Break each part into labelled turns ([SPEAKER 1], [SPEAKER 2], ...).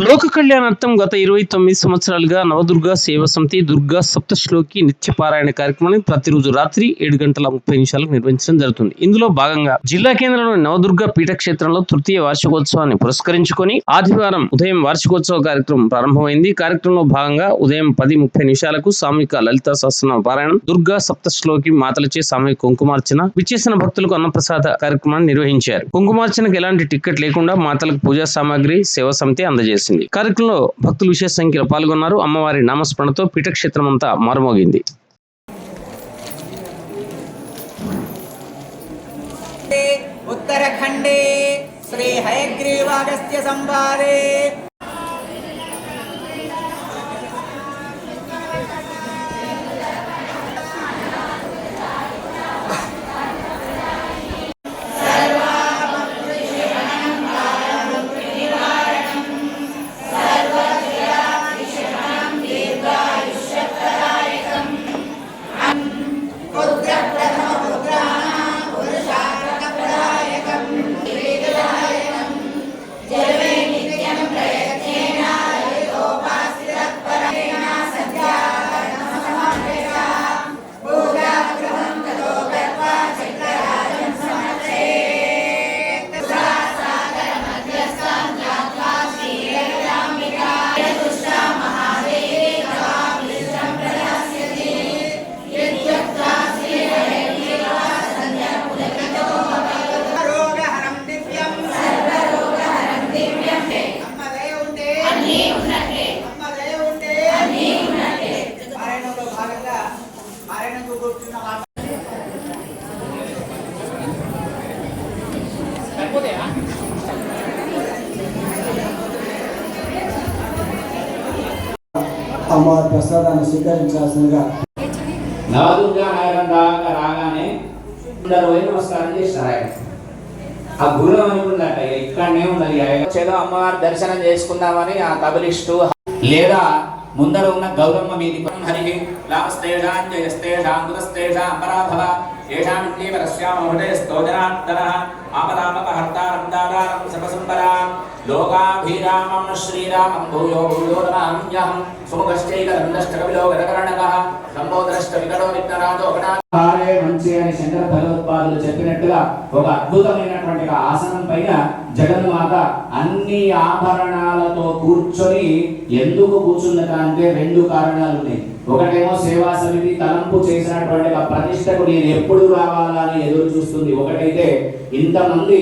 [SPEAKER 1] లోక కళ్యాణార్థం గత 29 సంవత్సరాలుగా నవదుర్గ సేవ సమితి దుర్గా సప్తశ్లోకి నిత్య పారాయణ కార్యక్రమాన్ని ప్రతిరోజు రాత్రి 7:30 నిర్వహించడం జరుగుతుంది. ఇందులో భాగంగా జిల్లా కేంద్రంలోని నవదుర్గ పీఠక్షేత్రంలో తృతీయ వార్షికోత్సవాన్ని పురస్కరించుకొని ఆదివారం ఉదయం వార్షికోత్సవ కార్యక్రమం ప్రారంభమైంది. కార్యక్రమంలో భాగంగా ఉదయం 10:30 సామూహిక లలితా సహస్రనామ పారాయణం, దుర్గా సప్తశ్లోకి మాతలచే సామూహిక కుంకుమార్చన, విచ్చేసిన భక్తులకు అన్నప్రసాద కార్యక్రమాన్ని నిర్వహించారు. కుంకుమార్చనకు ఎలాంటి టికెట్ లేకుండా మాతలకు పూజా సామాగ్రి సేవ సమితి అందజేసింది. కార్యక్రమంలో భక్తులు విశేష సంఖ్యలో పాల్గొన్నారు. అమ్మవారి నామస్మరణతో పీఠక్షేత్రం అంతా మారుమోగింది.
[SPEAKER 2] ఉత్తరాఖండే శ్రీ హయగ్రీవాగస్త్య సంవాదే
[SPEAKER 3] అమ్మవారి ప్రసాదాన్ని స్వీకరించాల్సిందిగా
[SPEAKER 4] నవదుర్గా నగరం దాకా రాగానే నమస్కారం చేస్తారు. ఆయన ఆ గురు అనుకున్నట్ట ఇక్కడనే ఉన్నది. చేదో అమ్మవారి దర్శనం చేసుకుందామని ఆ కబలిస్టు లేదా ముందర ఉన్న గౌరమ్మ మీది హరి లాస్తేషాం జయస్తేషాం గురస్తేషాం పరాధవ ఏషామిత్యేవ రస్యామహృదే స్తోజనార్దనః ఆపదామపహర్తారం దాతారం సర్వసంపదాం లోకాభిరామం శ్రీరామం భూయో భూయో నమామ్యహం సుముఖశ్చైవ దండష్టకవిలో గదకరణకః సంబోధరష్ట వికటో విఘ్నరాజో గణారే మంచి అని శంకర భగవత్పాదులు చెప్పినట్టుగా ఒక అద్భుతమైనటువంటి ఆసనం పైన జగన్మాత అన్ని ఆభరణాలతో కూర్చొని ఎందుకు కూర్చుందటంటే రెండు కారణాలు ఉన్నాయి. ఒకటేమో సేవా సమితి తలంపు చేసినటువంటి ప్రతిష్టకు నేను ఎప్పుడు రావాలని ఎదురు చూస్తుంది. ఒకటైతే ఇంతమంది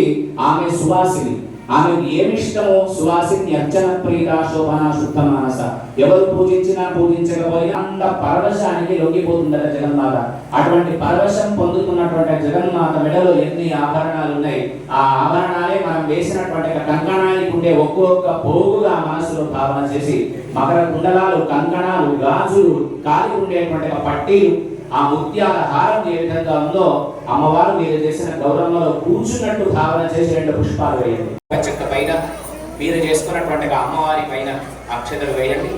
[SPEAKER 4] ఆమె సువాసిని, ఆమెకు ఏమిష్టమో సువాసిని అర్చన ప్రీత శోభన శుద్ధ మానస, ఎవరు పూజించినా పూజించకపోయినా అంత పరవశానికి లొంగిపోతుందట జగన్మాత. అటువంటి పరవశం పొందుతున్నటువంటి జగన్మాత మెడలో ఎన్ని ఆభరణాలు ఉన్నాయి. ఆ ఆభరణాలే మనం వేసినటువంటి కంకణానికి ఉండే ఒక్కొక్క పోగుగా మనసులో భావన చేసి మకర కుండలాలు, కంకణాలు, గాజులు, కాలికి ఉండేటువంటి పట్టీలు, ఆ ముత్యాల హారం ఏ విధంగా ఉందో అమ్మవారు మీరు చేసిన గౌరవంలో కూర్చున్నట్టు భావన చేసి రెండు పుష్పాలు వేయండి. చెక్క పైన మీరు చేసుకున్నటువంటి అమ్మవారి పైన అక్షతలు వేయండి.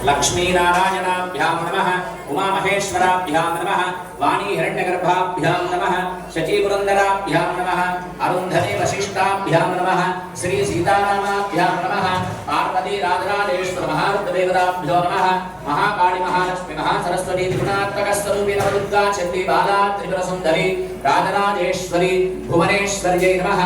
[SPEAKER 4] లక్ష్మీనారాయణాభ్యాం నమః, ఉమామహేశ్వరాభ్యాం నమః, వాణీ హిరణ్యగర్భాభ్యాం నమః, శచీపురందరాభ్యాం నమః, అరుంధతి వశిష్టాభ్యాం నమః, శ్రీ సీతారామాభ్యాం నమః, పార్వతీ రాజరాజేశ్వర మహారుద్రదేవతాభ్యో నమః, మహాకాళి మహాలక్ష్మి మహాసరస్వతి త్రిగుణాత్మక స్వరూపి నవదుర్గా చండీ బాలా త్రిపుర సుందరి రాజరాజేశ్వరి భువనేశ్వర్యై నమః.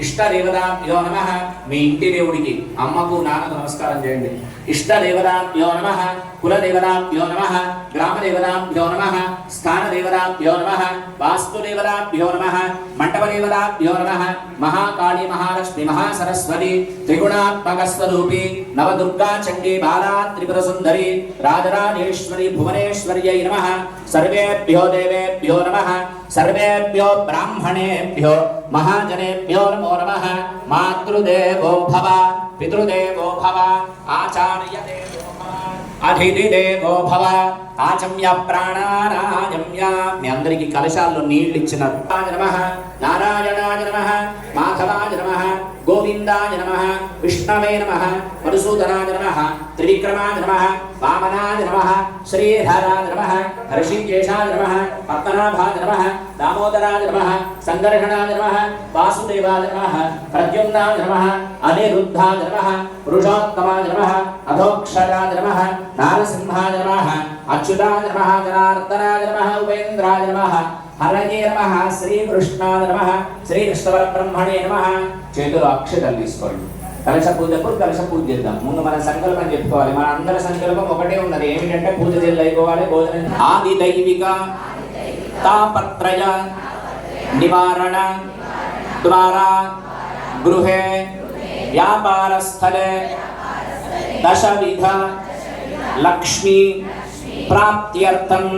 [SPEAKER 4] ఇష్టదేవతాభ్యో నమః. మీ ఇంటి దేవుడికి అమ్మకు నాన్నకు నమస్కారం చేయండి. ఇష్టదేవతాభ్యో నమః, కులదేవతాభ్యో నమః, గ్రామదేవతాభ్యో నమః, స్థానదేవతాభ్యో నమః, వాస్తుదేవతాభ్యో నమః, మంటపదేవతాభ్యో నమః. మహాకాళి మహాలక్ష్మి మహాసరస్వతి త్రిగుణాత్మక స్వరూపి నవదుర్గా చండీ బాలా త్రిపుర సుందరి రాజరాజేశ్వరి భువనేశ్వర్యై నమః. సర్వేభ్యో దేవేభ్యో నమః, సర్వేభ్యో బ్రాహ్మణేభ్యో మహాజనేభ్యో నమో నమః. మాతృదేవో భవ, పితృదేవో భవ, ఆచార్యదేవో భవ, అతిథిదేవో భవ, ఆచమ్య ప్రాణానాయమ్య. మీ అందరికీ కలశాల్లో నీళ్లు ఇచ్చినారు. నమః నారాయణాయ నమః, మాధవాయ నమః, गोविंदाय नमः विष्णवे नमः मधुसूदनाय नमः त्रिविक्रमाय नमः वामनाय नमः श्रीधराय नमः ऋषिकेशाय नमः पद्मनाभाय नमः दामोदराय नमः संकर्षणाय नमः वासुदेवाय नमः प्रद्युम्नाय नमः अनिरुद्धाय नमः पुरुषोत्तमाय नमः अधोक्षराय नमः नारसिंहाय नमः अच्युताय नमः जनार्दनाय नमः उपेन्द्राय नमः हरये नमः श्रीकृष्णाय नमः श्रीकृष्णपरब्रह्मणे नमः చేతులు అక్షతలు తీసుకోండి కలశ పూజ చేద్దాం ముందు మన సంకల్పం చెప్పుకోవాలి మన అందరి సంకల్పం ఒకటే ఉన్నది ఏమిటంటే పూజ చేయాలి అయిపోవాలి భోజనం ఆది దైవిక తాపత్రయ నివారణ ద్వారా గృహే వ్యాపార స్థలే దశవిధ లక్ష్మీ ప్రాప్త్యర్థం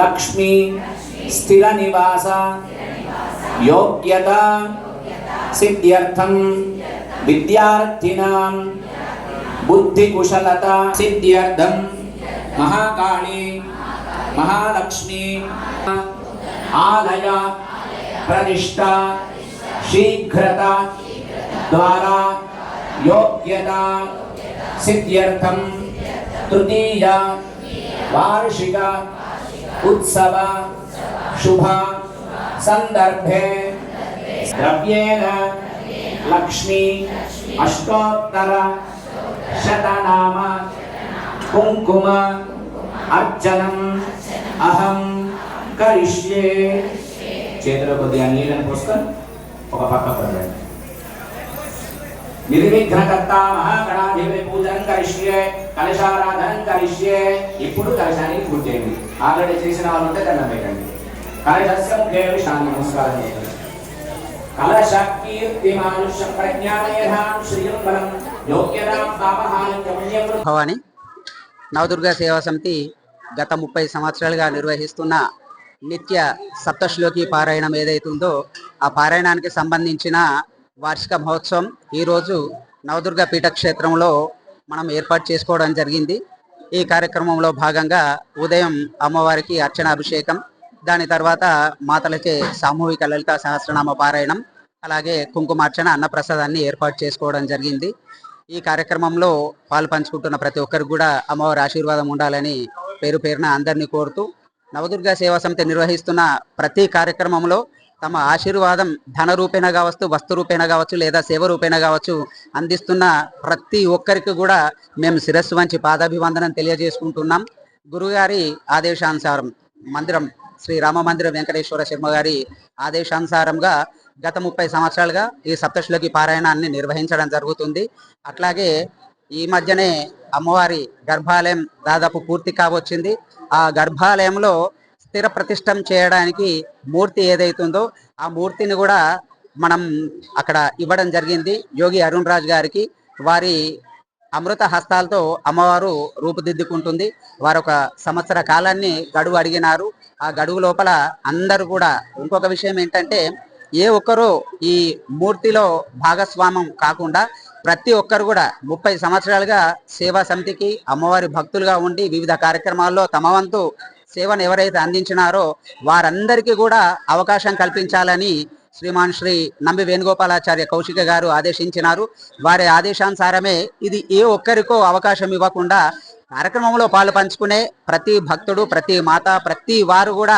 [SPEAKER 4] లక్ష్మీ స్థిర నివాస యోగ్యత सिद्ध्यर्थं विद्यार्थिनां बुद्धिकुशलता सिद्ध्यर्थं महाकाली महालक्ष्मी आलय प्रतिष्ठा शीघ्रता द्वारा योग्यता सिद्ध्यर्थं तृतीय वार्षिक उत्सव शुभ संदर्भे द्रव्येन लक्ष्मी अष्टोत्तर शतनाम कुंकुम अर्चनम अहम करिष्ये చేతుల కొద్దిగా నీళ్ళని పోసుకొని ఒక పక్క పడండి నిర్విఘ్నకర్త మహాగణాధిపతి పూజనం కరిష్యే కలశారాధనం కరిష్యే ఇప్పుడు కలశానికి పూజ చేయండి ఆల్రెడీ చేసిన వాళ్ళు ఉంటే దండం పెట్టండి కలశస్య ముఖే శాంతి నమస్కారం చేయండి कलश कीर्तिमानुष्य प्रज्ञानयधां श्रियं बलं योग्यतां पापहानं गम्यं
[SPEAKER 5] భవాని నవదుర్గా సేవా సమితి గత 30 సంవత్సరాలుగా నిర్వహిస్తున్న నిత్య సప్తశ్లోకి పారాయణం ఏదైతుందో ఆ పారాయణానికి సంబంధించిన వార్షిక మహోత్సవం ఈరోజు నవదుర్గా పీఠక్షేత్రంలో మనం ఏర్పాటు చేసుకోవడం జరిగింది. ఈ కార్యక్రమంలో భాగంగా ఉదయం అమ్మవారికి అర్చనాభిషేకం, దాని తర్వాత మాతలచే సామూహిక లలిత సహస్రనామ పారాయణం, అలాగే కుంకుమార్చన అన్నప్రసాదాన్ని ఏర్పాటు చేసుకోవడం జరిగింది. ఈ కార్యక్రమంలో పాలు పంచుకుంటున్న ప్రతి ఒక్కరికి కూడా అమ్మవారి ఆశీర్వాదం ఉండాలని పేరు పేరున అందరినీ కోరుతూ నవదుర్గా సేవా సమితి నిర్వహిస్తున్న ప్రతి కార్యక్రమంలో తమ ఆశీర్వాదం ధన రూపేణ కావచ్చు, వస్తు రూపేణ కావచ్చు, లేదా సేవ రూపేణ కావచ్చు అందిస్తున్న ప్రతి ఒక్కరికి కూడా మేము శిరస్సు వంచి పాదాభివందనం తెలియజేసుకుంటున్నాం. గురుగారి ఆదేశానుసారం మందిరం శ్రీ రామ మందిర వెంకటేశ్వర శర్మ గారి ఆదేశానుసారంగా గత 30 సంవత్సరాలుగా ఈ సప్తశ్లోకి పారాయణాన్ని నిర్వహించడం జరుగుతుంది. అట్లాగే ఈ మధ్యనే అమ్మవారి గర్భాలయం దాదాపు పూర్తి కావచ్చింది. ఆ గర్భాలయంలో స్థిర ప్రతిష్టం చేయడానికి మూర్తి ఏదైతుందో ఆ మూర్తిని కూడా మనం అక్కడ ఇవ్వడం జరిగింది. యోగి అరుణ్ రాజ్ గారికి వారి అమృత హస్తాలతో అమ్మవారు రూపుదిద్దుకుంటుంది. వారు ఒక సంవత్సర కాలాన్ని గడువు అడిగినారు. ఆ గడువు లోపల అందరూ కూడా ఇంకొక విషయం ఏంటంటే ఏ ఒక్కరూ ఈ మూర్తిలో భాగస్వామ్యం కాకుండా ప్రతి ఒక్కరు కూడా 30 సంవత్సరాలుగా సేవా సమితికి అమ్మవారి భక్తులుగా ఉండి వివిధ కార్యక్రమాల్లో తమ వంతు సేవను ఎవరైతే అందించినారో వారందరికీ కూడా అవకాశం కల్పించాలని శ్రీమాన్ శ్రీ నంబి వేణుగోపాలాచార్య కౌశిక గారు ఆదేశించినారు. వారి ఆదేశానుసారమే ఇది ఏ ఒక్కరికో అవకాశం ఇవ్వకుండా కార్యక్రమంలో పాలు పంచుకునే ప్రతి భక్తుడు, ప్రతి మాత, ప్రతి వారు కూడా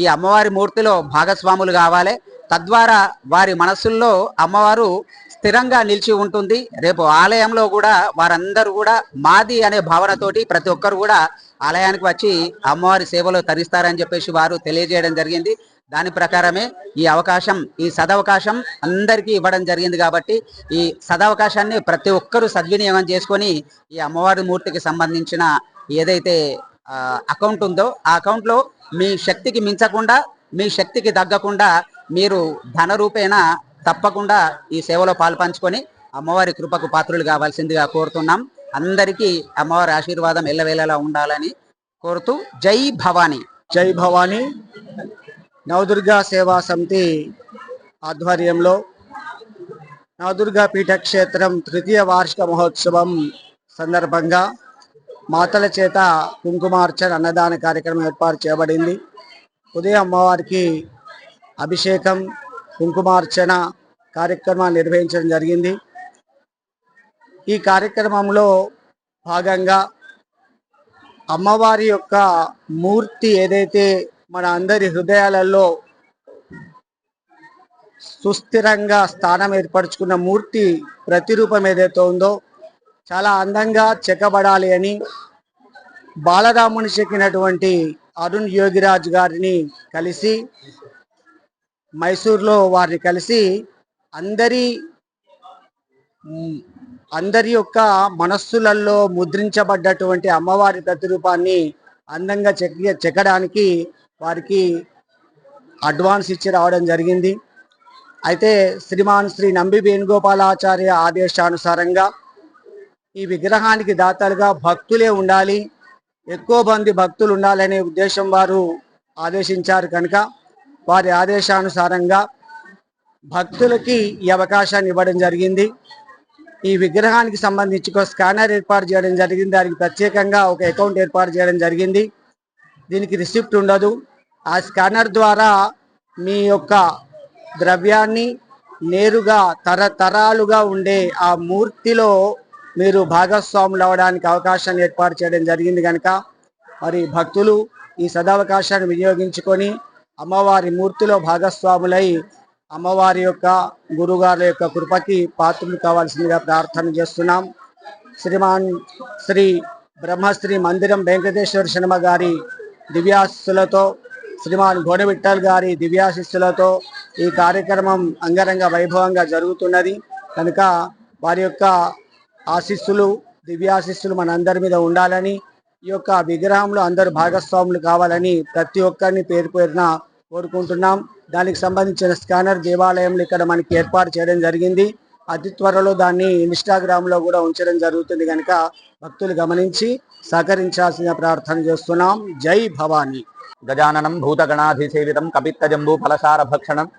[SPEAKER 5] ఈ అమ్మవారి మూర్తిలో భాగస్వాములు కావాలి. తద్వారా వారి మనస్సుల్లో అమ్మవారు స్థిరంగా నిలిచి ఉంటుంది. రేపు ఆలయంలో కూడా వారందరూ కూడా మాది అనే భావనతోటి ప్రతి ఒక్కరు కూడా ఆలయానికి వచ్చి అమ్మవారి సేవలో తరిస్తారని చెప్పేసి వారు తెలియజేయడం జరిగింది. దాని ప్రకారమే ఈ అవకాశం, ఈ సదవకాశం అందరికీ ఇవ్వడం జరిగింది. కాబట్టి ఈ సదవకాశాన్ని ప్రతి ఒక్కరూ సద్వినియోగం చేసుకొని ఈ అమ్మవారి మూర్తికి సంబంధించిన ఏదైతే అకౌంట్ ఉందో ఆ అకౌంట్లో మీ శక్తికి మించకుండా, మీ శక్తికి తగ్గకుండా మీరు ధన రూపేణ తప్పకుండా ఈ సేవలో పాల్పంచుకొని అమ్మవారి కృపకు పాత్రులు కావాల్సిందిగా కోరుతున్నాం. అందరికీ అమ్మవారి ఆశీర్వాదం ఎల్లవేళలా ఉండాలని కోరుతూ జై భవానీ.
[SPEAKER 6] జై భవానీ. నవదుర్గా సేవా సమితి ఆధ్వర్యంలో నవదుర్గా పీఠక్షేత్రం తృతీయ వార్షిక మహోత్సవం సందర్భంగా మాతల చేత కుంకుమార్చన అన్నదాన కార్యక్రమం ఏర్పాటు చేయబడింది. ఉదయం అమ్మవారికి అభిషేకం, కుంకుమార్చన కార్యక్రమాన్ని నిర్వహించడం జరిగింది. ఈ కార్యక్రమంలో భాగంగా అమ్మవారి యొక్క మూర్తి ఏదైతే మన అందరి హృదయాలలో సుస్థిరంగా స్థానం ఏర్పరచుకున్న మూర్తి ప్రతిరూపం ఏదైతే ఉందో చాలా అందంగా చెక్కబడాలి అని బాలరాముని చెక్కినటువంటి అరుణ్ యోగిరాజ్ గారిని కలిసి మైసూర్లో వారిని కలిసి అందరి యొక్క మనస్సులలో ముద్రించబడ్డటువంటి అమ్మవారి ప్రతిరూపాన్ని అందంగా చెక్కడానికి వారికి అడ్వాన్స్ ఇచ్చి రావడం జరిగింది. అయితే శ్రీమాన్ శ్రీ నంబి వేణుగోపాలాచార్య ఆదేశానుసారంగా ఈ విగ్రహానికి దాతలుగా భక్తులే ఉండాలి, ఎక్కువ మంది భక్తులు ఉండాలనే ఉద్దేశం వారు ఆదేశించారు కనుక వారి ఆదేశానుసారంగా భక్తులకి ఈ అవకాశాన్ని ఇవ్వడం జరిగింది. ఈ విగ్రహానికి సంబంధించి ఒక స్కానర్ ఏర్పాటు చేయడం జరిగింది. దానికి ప్రత్యేకంగా ఒక అకౌంట్ ఏర్పాటు చేయడం జరిగింది. దీనికి రిసిప్ట్ ఉండదు. ఆ స్కానర్ ద్వారా మీ యొక్క ద్రవ్యాన్ని నేరుగా తరతరాలుగా ఉండే ఆ మూర్తిలో మీరు భాగస్వాములు అవడానికి అవకాశాన్ని ఏర్పాటు చేయడం జరిగింది కనుక మరి భక్తులు ఈ సదవకాశాన్ని వినియోగించుకొని అమ్మవారి మూర్తిలో భాగస్వాములై అమ్మవారి యొక్క గురుగారుల యొక్క కృపకి పాత్రలు కావాల్సిందిగా ప్రార్థన చేస్తున్నాం. శ్రీమాన్ శ్రీ బ్రహ్మశ్రీ మందిరం వెంకటేశ్వర శర్మ గారి దివ్యాశిస్సులతో, శ్రీమాన్ గోనవిఠల్ గారి దివ్యాశిస్సులతో ఈ కార్యక్రమం అంగరంగ వైభవంగా జరుగుతున్నది కనుక వారి యొక్క ఆశీస్సులు దివ్యాశిస్సులు మనందరి మీద ఉండాలని, ఈ యొక్క విగ్రహంలో అందరూ భాగస్వాములు కావాలని ప్రతి ఒక్కరిని పేరు పేరున కోరుకుంటున్నాం. దానికి సంబంధించిన స్కానర్ దేవాలయంలో ఇక్కడ మనకి ఏర్పాటు చేయడం జరిగింది. అతి త్వరలో దాన్ని ఇన్స్టాగ్రామ్లో కూడా ఉంచడం జరుగుతుంది కనుక భక్తులు గమనించి సహకరించాల్సిన ప్రార్థన చేస్తున్నాం. జై భవానీ.
[SPEAKER 7] గజాననం భూతగణాధిసేవితం కపిత్తజంబూ ఫలసార భక్షణం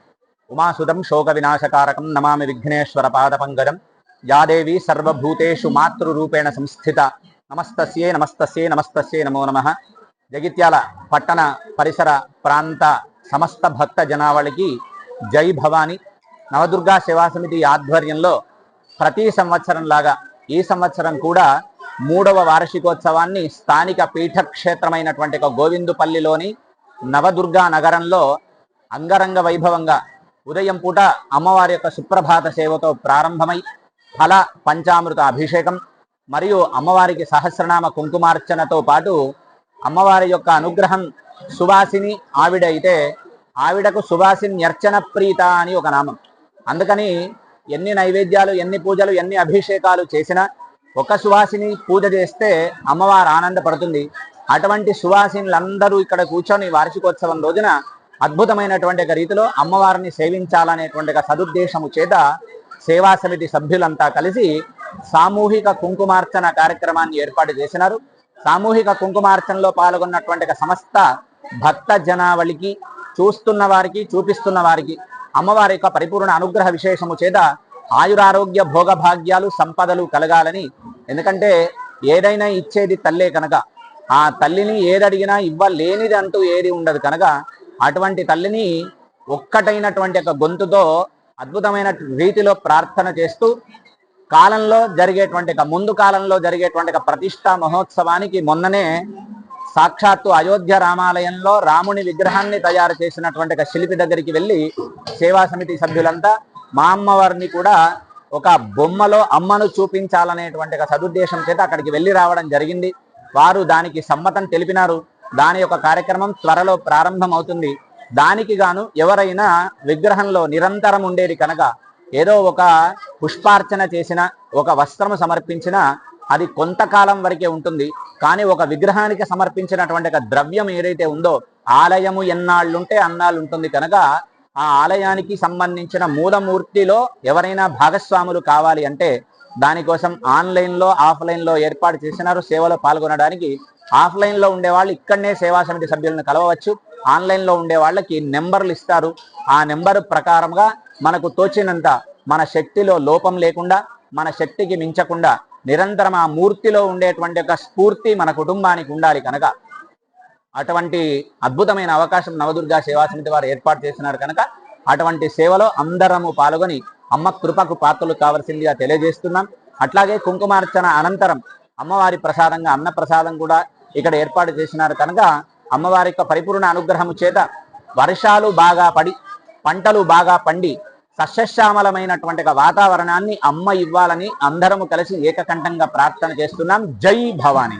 [SPEAKER 7] ఉమాసుతం శోక వినాశకారకం నమామి విఘ్నేశ్వర పాద పంకజం. యాదేవి సర్వభూతేషు మాతృరూపేణ సంస్థిత నమస్తస్యే నమస్తస్యే నమస్తస్యే నమో నమః. జగిత్యాల పట్టణ పరిసర ప్రాంత సమస్త భక్త జనావళికి జై భవాని. నవదుర్గా సేవా సమితి ఆధ్వర్యంలో ప్రతి సంవత్సరం లాగా ఈ సంవత్సరం కూడా 3వ వార్షికోత్సవాన్ని స్థానిక పీఠక్షేత్రమైనటువంటి ఒక గోవిందుపల్లిలోని నవదుర్గా నగరంలో అంగరంగ వైభవంగా ఉదయం పూట అమ్మవారి యొక్క సుప్రభాత సేవతో ప్రారంభమై ఫల పంచామృత అభిషేకం మరియు అమ్మవారికి సహస్రనామ కుంకుమార్చనతో పాటు అమ్మవారి యొక్క అనుగ్రహం సువాసిని ఆవిడ అయితే ఆవిడకు సువాసిన్యర్చన ప్రీత అని ఒక నామం. అందుకని ఎన్ని నైవేద్యాలు, ఎన్ని పూజలు, ఎన్ని అభిషేకాలు చేసినా ఒక సువాసిని పూజ చేస్తే అమ్మవారు ఆనందపడుతుంది. అటువంటి సువాసినులందరూ ఇక్కడ కూర్చొని వార్షికోత్సవం రోజున అద్భుతమైనటువంటి ఒక రీతిలో అమ్మవారిని సేవించాలనేటువంటి ఒక సదుద్దేశము చేత సేవా సమితి సభ్యులంతా కలిసి సామూహిక కుంకుమార్చన కార్యక్రమాన్ని ఏర్పాటు చేసినారు. సామూహిక కుంకుమార్చనలో పాల్గొన్నటువంటి సమస్త భక్త జనావళికి, చూస్తున్న వారికి, చూపిస్తున్న వారికి అమ్మవారి యొక్క పరిపూర్ణ అనుగ్రహ విశేషము చేత ఆయురారోగ్య భోగభాగ్యాలు సంపదలు కలగాలని. ఎందుకంటే ఏదైనా ఇచ్చేది తల్లే కనుక ఆ తల్లిని ఏదడిగినా ఇవ్వలేనిది అంటూ ఏది ఉండదు కనుక అటువంటి తల్లిని ఒక్కటైనటువంటి ఒక గొంతుతో అద్భుతమైన రీతిలో ప్రార్థన చేస్తూ కాలంలో జరిగేటువంటి ముందు కాలంలో జరిగేటువంటి ప్రతిష్టా మహోత్సవానికి మొన్ననే సాక్షాత్తు అయోధ్య రామాలయంలో రాముని విగ్రహాన్ని తయారు చేసినటువంటి శిల్పి దగ్గరికి వెళ్ళి సేవా సమితి సభ్యులంతా మా అమ్మవారిని కూడా ఒక బొమ్మలో అమ్మను చూపించాలనేటువంటి సదుద్దేశం చేత అక్కడికి వెళ్ళి రావడం జరిగింది. వారు దానికి సమ్మతం తెలిపినారు. దాని యొక్క కార్యక్రమం త్వరలో ప్రారంభం అవుతుంది. దానికి గాను ఎవరైనా విగ్రహంలో నిరంతరం ఉండేది కనుక ఏదో ఒక పుష్పార్చన చేసిన, ఒక వస్త్రము సమర్పించిన అది కొంతకాలం వరకే ఉంటుంది. కానీ ఒక విగ్రహానికి సమర్పించినటువంటి ద్రవ్యం ఏదైతే ఉందో ఆలయము ఎన్నాళ్ళుంటే అన్నాళ్ళు ఉంటుంది కనుక ఆ ఆలయానికి సంబంధించిన మూలమూర్తిలో ఎవరైనా భాగస్వాములు కావాలి అంటే దానికోసం ఆన్లైన్లో ఆఫ్లైన్లో ఏర్పాటు చేసినారు. సేవలో పాల్గొనడానికి ఆఫ్లైన్లో ఉండేవాళ్ళు ఇక్కడనే సేవా సమితి సభ్యులను కలవవచ్చు. ఆన్లైన్లో ఉండే వాళ్ళకి నెంబర్లు ఇస్తారు. ఆ నెంబరు ప్రకారంగా మనకు తోచినంత మన శక్తిలో లోపం లేకుండా, మన శక్తికి మించకుండా నిరంతరం ఆ మూర్తిలో ఉండేటువంటి ఒక స్ఫూర్తి మన కుటుంబానికి ఉండాలి కనుక అటువంటి అద్భుతమైన అవకాశం నవదుర్గా సేవా సమితి వారు ఏర్పాటు చేస్తున్నారు కనుక అటువంటి సేవలో అందరము పాల్గొని అమ్మ కృపకు పాత్రలు కావాల్సిందిగా తెలియజేస్తున్నాం. అట్లాగే కుంకుమార్చన అనంతరం అమ్మవారి ప్రసాదంగా అన్న ప్రసాదం కూడా ఇక్కడ ఏర్పాటు చేసినారు కనుక అమ్మవారి యొక్క పరిపూర్ణ అనుగ్రహము చేత వర్షాలు బాగా పడి పంటలు బాగా పండి సస్యశ్యామలమైనటువంటి వాతావరణాన్ని అమ్మ ఇవ్వాలని అందరము కలిసి ఏకకంఠంగా ప్రార్థన చేస్తున్నాం. జై భవానీ.